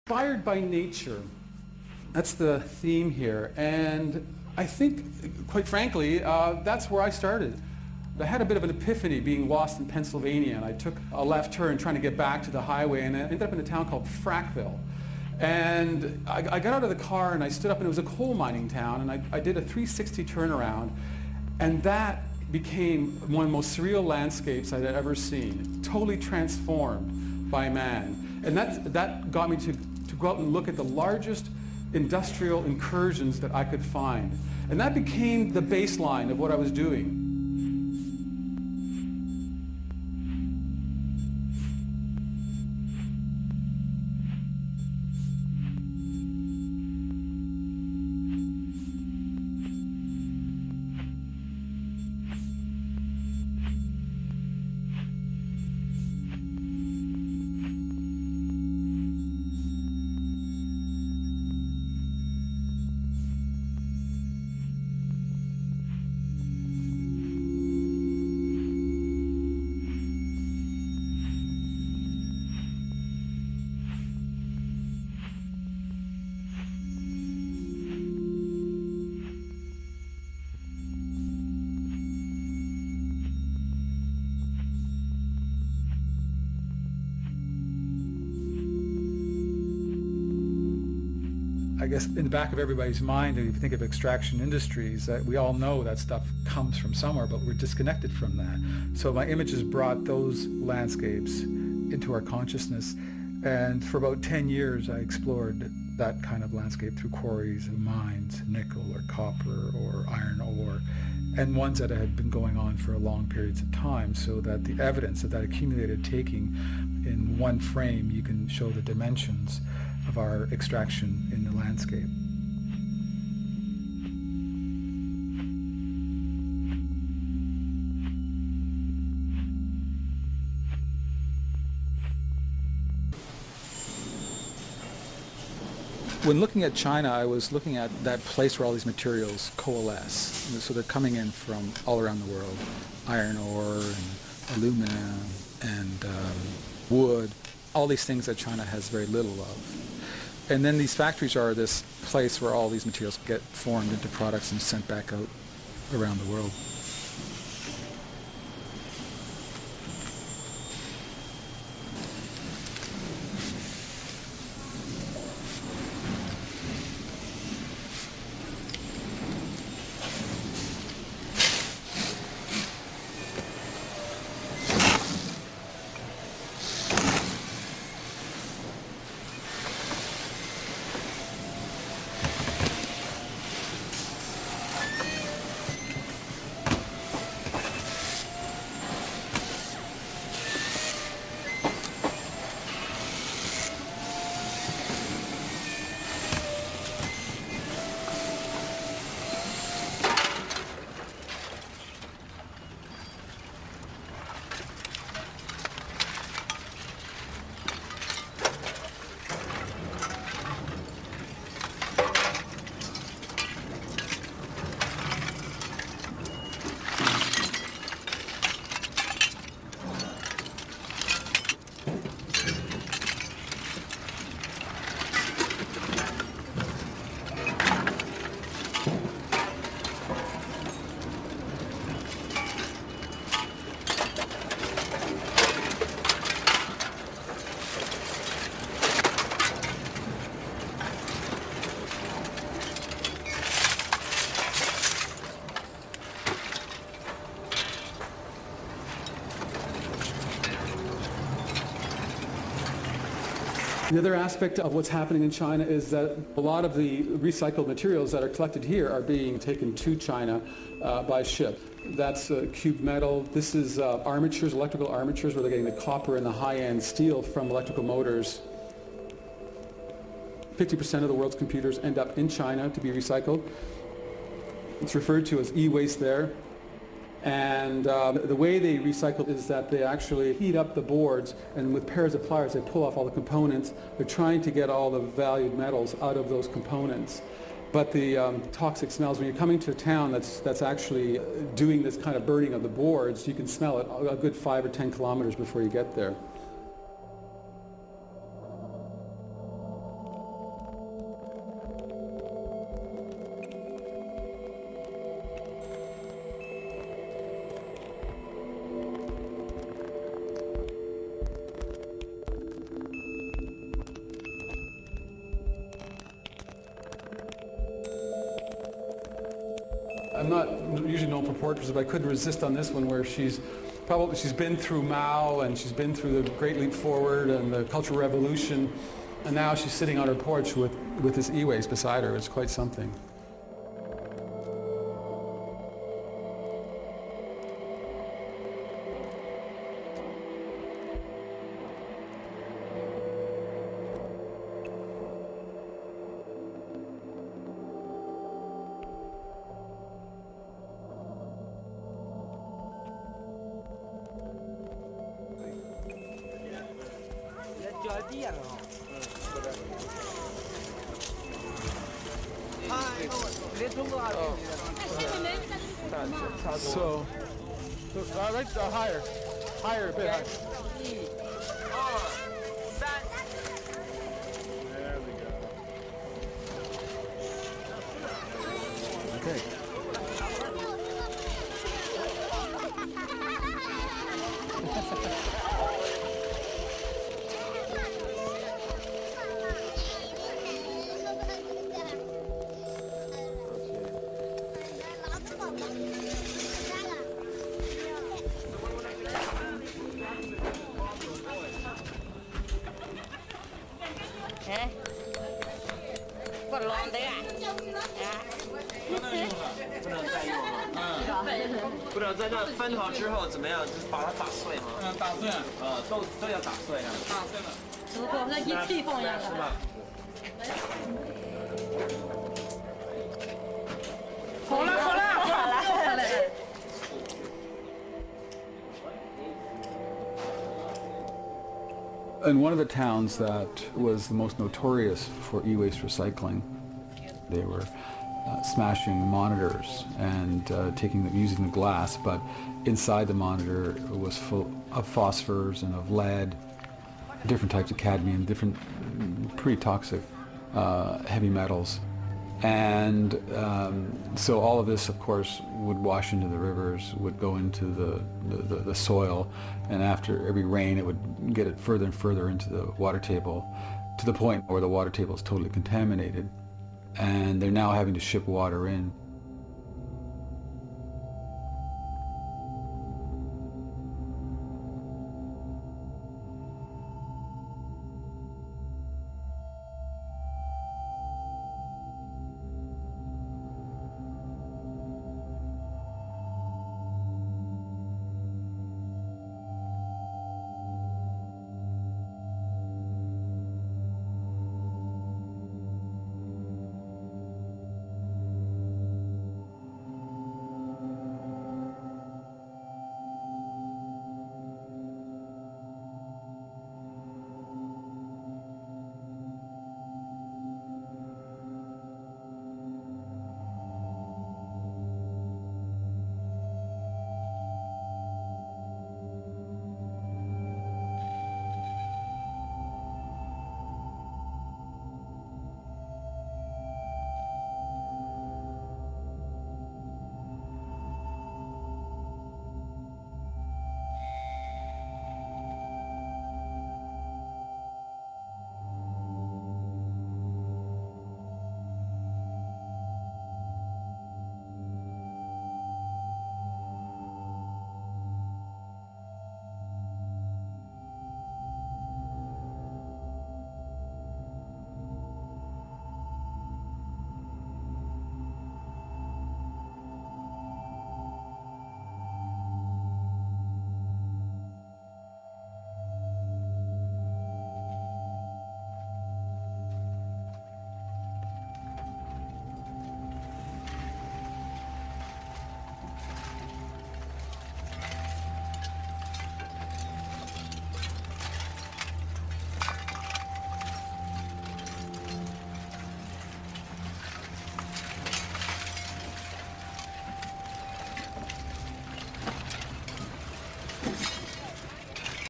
Inspired by nature. That's the theme here. And I think, quite frankly, that's where I started. I had a bit of an epiphany being lost in Pennsylvania, and I took a left turn trying to get back to the highway, and I ended up in a town called Frackville. And I got out of the car and I stood up, and it was a coal mining town, and I did a 360 turnaround, and that became one of the most surreal landscapes I'd ever seen, totally transformed by man. And that got me to go out and look at the largest industrial incursions that I could find. And that became the baseline of what I was doing. I guess in the back of everybody's mind, if you think of extraction industries, that we all know that stuff comes from somewhere, but we're disconnected from that. So my images brought those landscapes into our consciousness, and for about 10 years I explored that kind of landscape through quarries and mines, nickel or copper or iron ore, and ones that had been going on for long periods of time, so that the evidence of that accumulated taking in one frame, you can show the dimensions of our extraction in the landscape. When looking at China, I was looking at that place where all these materials coalesce. So they're coming in from all around the world. Iron ore and aluminum and wood, all these things that China has very little of. And then these factories are this place where all these materials get formed into products and sent back out around the world. The other aspect of what's happening in China is that a lot of the recycled materials that are collected here are being taken to China by ship. That's cube metal. This is armatures, electrical armatures, where they're getting the copper and the high-end steel from electrical motors. 50% of the world's computers end up in China to be recycled. It's referred to as e-waste there. And the way they recycle is that they actually heat up the boards, and with pairs of pliers they pull off all the components. They're trying to get all the valued metals out of those components. But the toxic smells, when you're coming to a town that's actually doing this kind of burning of the boards, you can smell it a good 5 or 10 kilometers before you get there. I'm not usually known for portraits, but I couldn't resist on this one where she's been through Mao and she's been through the Great Leap Forward and the Cultural Revolution, and now she's sitting on her porch with this e-waste beside her. It's quite something. So, right, higher, a bit higher. There we go. Okay.不知道在这翻好之后怎么样？就是把它打碎吗？打碎。都要打碎啊。打碎了。只不过那一气放一样的。是吧？好了。In one of the towns that was the most notorious for e-waste recycling, they were smashing monitors and using the glass, but inside the monitor was full of phosphors and of lead, different types of cadmium, different pretty toxic heavy metals. And so all of this, of course, would wash into the rivers, would go into the soil, and after every rain it would get it further and further into the water table, to the point where the water table is totally contaminated. And they're now having to ship water in